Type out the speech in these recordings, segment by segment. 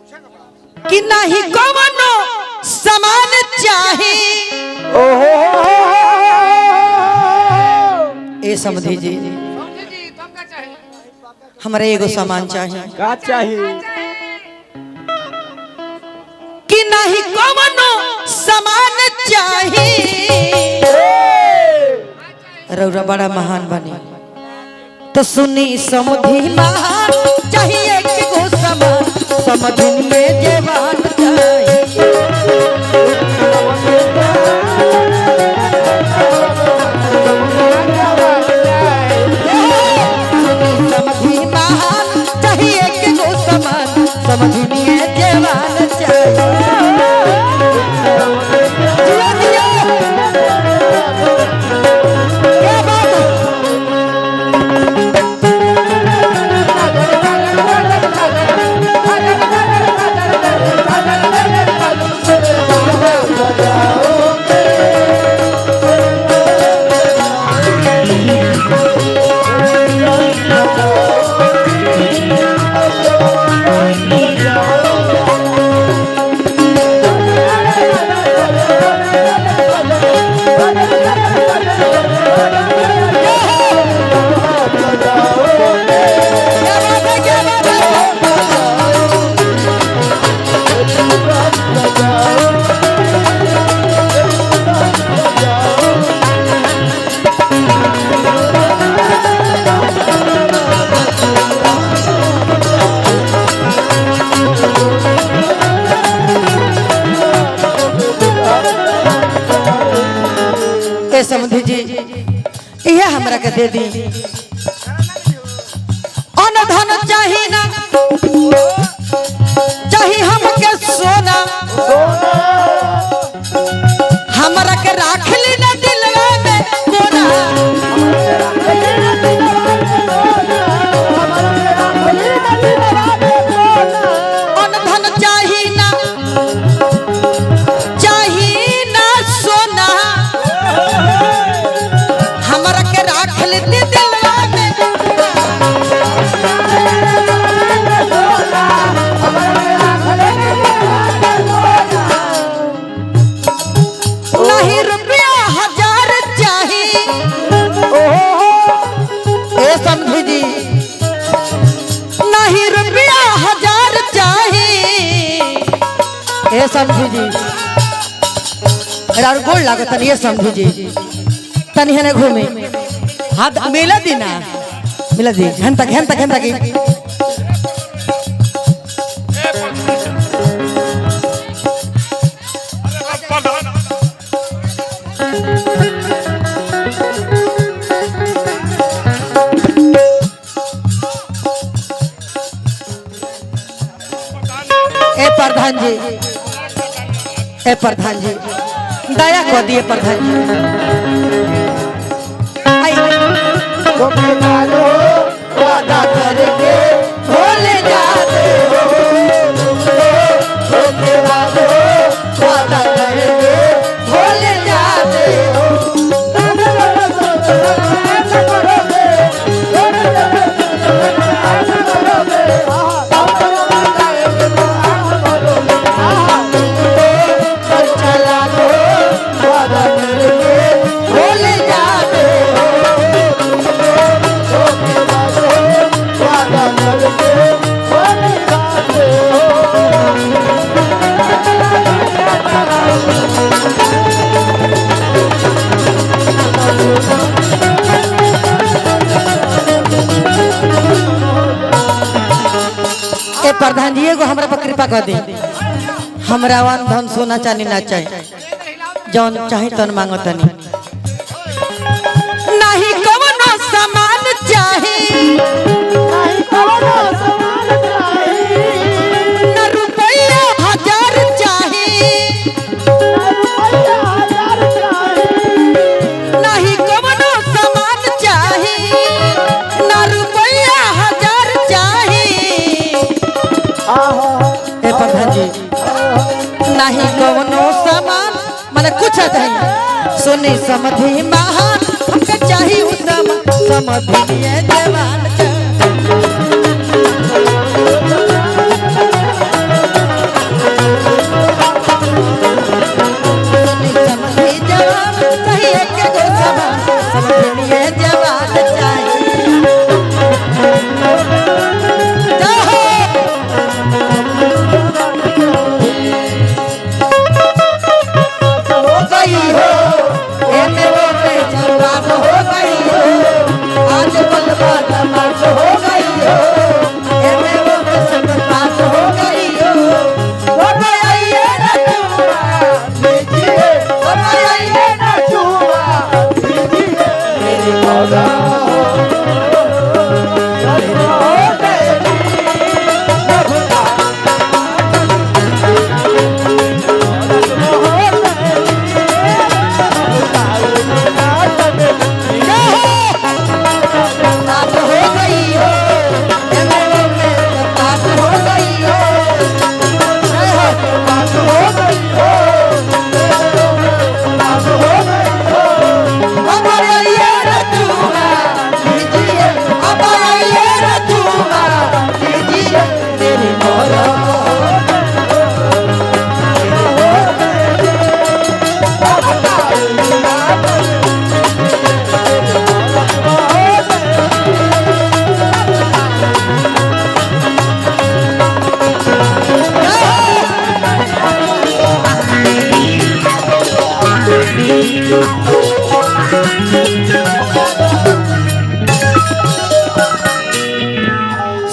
कि नहीं कवनो समान चाही। ए समझी जी हमारे एगो सामान चाहिए। का चाहिए? कि नहीं कवनो समान चाही। रौरा बड़ा महान बनी तो सुनी समझी महान चाहिए कि गो समान समझी में जवान चाहिए। सुनी समझी महान चाहिए कि गो समान समझी में जवान चाहिए। समझी जी ये हमरा के दे दी। अन धन चाही ना चाही हमके सोना हमरा के राख ली ना दिलवा में कोना। अन धन चाही ना सोना हमरा के राख लेती दिलवा में। नहीं रुपया 1000 चाही। ए समझी जी नहीं रुपया 1000 चाही। ए समझी जी रार गोल लागत ये समझी जी तनी हने घूमे हाथ मिला दी ना मिला दी घंटा घंटा घंटा की। ए प्रधान जी दया को दिए प्रधान जी। वादा करके भूल जाते हो वादा करके भूल जाते हो। प्रधान जी एगो हमरा पर कृपा कर दे। हमरा वन धन सोना चांदी ना चाहिए जौन चाहे तन मांगतनी। नहीं कवनो सामान चाही न रुपया 1000 चाही। नहीं कवनो सामान चाही न रुपया 1000 चाही। ए प्रधान जी नहीं कवनो सामान माने कुछ चाहिए सुनी समझी महान हमके चाहिए समझी जवान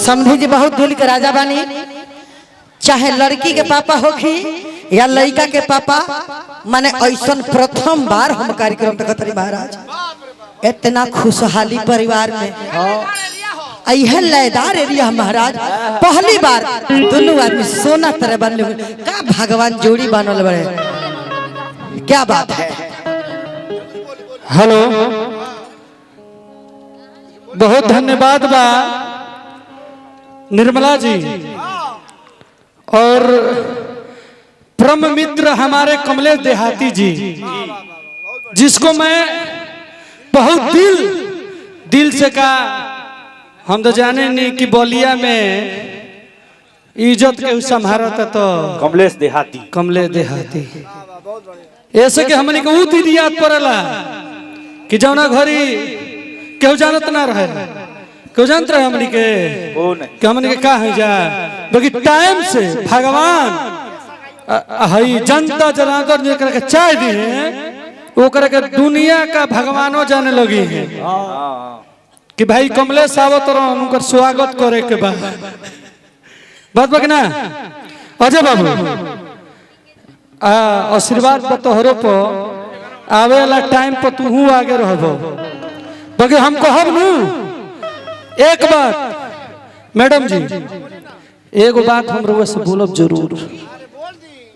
समझी जी बहुत धूल के राजा बानी, चाहे लड़की के पापा होखी या लड़का के पापा, माने ऐसा प्रथम बार हम कार्यक्रम तक महाराज इतना खुशहाली परिवार में यह लयदार एरिया महाराज पहली बार दोनों आदमी सोना तरह बन का भगवान जोड़ी बनल बड़े, क्या बात है। हेलो, बहुत धन्यवाद बा निर्मला जी और परम मित्र हमारे कमलेश देहाती जी, जिसको मैं बहुत दिल से कहा, हम तो जाने नहीं कि बलिया में इज्जत के संभारत तो कमलेश देहाती ऐसे के हमने के दीदी याद पड़ला कि जौना घरी केहू जानत ना रहे, क्यों जानते रहे हमने के कि हमने के का है जा बाकी टाइम से भगवान हई जनता जनार्दन जो करके चाय दी है वो करके दुनिया का भगवानों जाने लगी है कि भाई कमलेश आवत रहो उनका स्वागत करे के बाद बात बाकी ना। अजय बाबू आशीर्वाद तोहरो पर आवे वाला टाइम पर तू आगे रहबो, बाकी हम कहब नू एक बात मैडम जी, एगो बात हम रउआ से बोलब जरूर।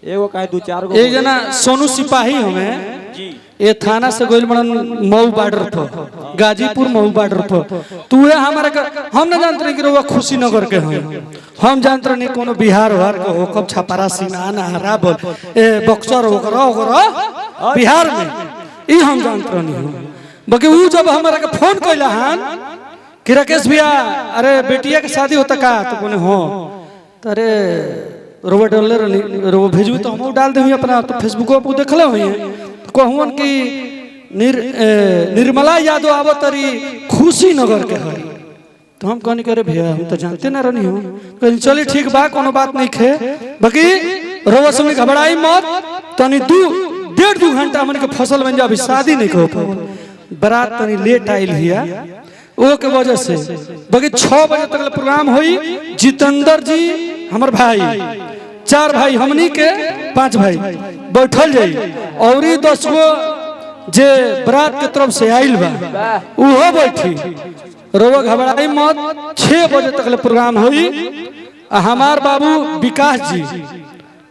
एगो काहे दो चार गो एक जना सोनू सिपाही हमें ये थाना से गोइल बड़न मऊ बॉर्डर पर, गाजीपुर मऊ बॉर्डर पर, तू ये हमारे हम ना जानते कि रउआ खुशी नगर के हो, हम जानते नहीं कोनो बिहार वार के हो, कब छपरा सिनाना हरा बोल ए बक्सर होकर बिहार में ई हम जानते नहीं हो। बाकी वो जब हमारे के फोन कैला हन कि राकेश भैया अरे बेटिया के शादी होता का, तो बोले हो तो अरे रोबो डाल रोबो भेजू तो हम डाल दे अपना तो फेसबुक पर देखले हुई कहून कि निर्मला यादव आवो तरी खुशी नगर के है, तो हम कहनी करे भैया हम तो जानते ना रहनी हो, कहनी चलिए ठीक बा कोनो बात नहीं खे, बाकी रोबो समय घबराई मत, तनी 1.5-2 घंटा हमन के फसल बन जा, अभी शादी नहीं हो पाओ, बारात तनी लेट आइल हिया वो के वजह से, बाकी 6 बजे तक प्रोग्राम हुई। जितेंद्र जी हमार भाई, 4 भाई हमनी के 5 भाई बैठल जाई और 10 गो जे बरात के तरफ से आइल बा उहो बैठी, रोवा घबराई मत। 6 बजे तक प्रोग्राम हुई। हमार बाबू विकास जी,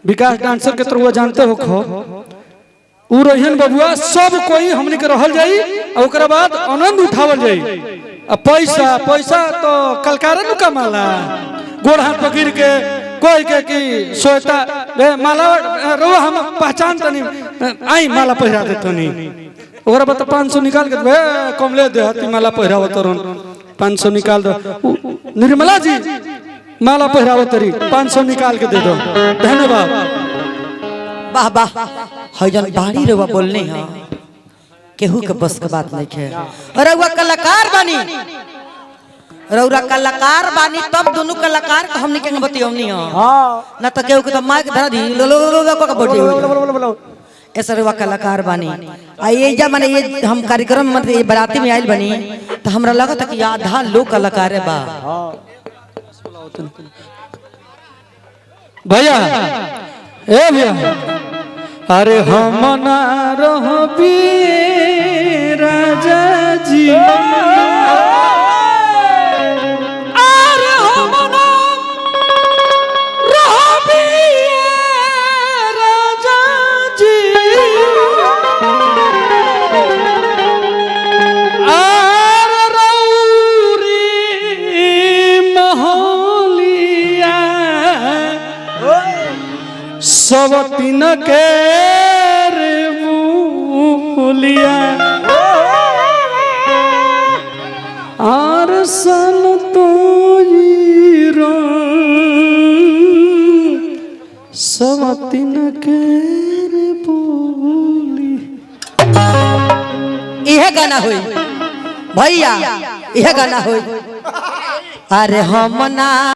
विकास डांसर के तरफ जानते हो खो, उ रहियन बबुआ सब कोई हमनी के रहल जाई और ओकरा बाद आनंद उठावल जाई। पैसा तो कलकारा नु कमाला, गोड़ हाथ पकड़ के कोई के कि सोता माला रो हम पहचान तनी आई माला पहिरा दे तनी, ओकरा बाद 500 निकाल के कमले देहाती माला पहिराव तरन 500 निकाल दो, निर्मला जी माला पहिराव तरी 500 निकाल के दे दो, धन्यवाद। वाह वाह, हजन बाड़ी रउआ बोलने हां केहू के बस के बात नहीं है। रउआ कलाकार बानी, रउरा कलाकार बानी तब दोनों कलाकार के हमनी के बतियौनी हां ना तो केहू के तो माइक धरा दी को बोटी हो ऐसा रउआ कलाकार बानी। आ ये जा माने ये हम कार्यक्रम मतलब ये बराती में आइल बनी तो हमरा लगत कि आधा लोग कलाकार है बा। भैया ए भैया अरे हम ना रहबी राजा जी, अरे हम ना रहबी राजा जी, अरे रौरी महलिया सब तीन के मूलिया आर सन तो सब तीन के बोली। यह गाना हुई भैया, यह गाना हुई। अरे हम ना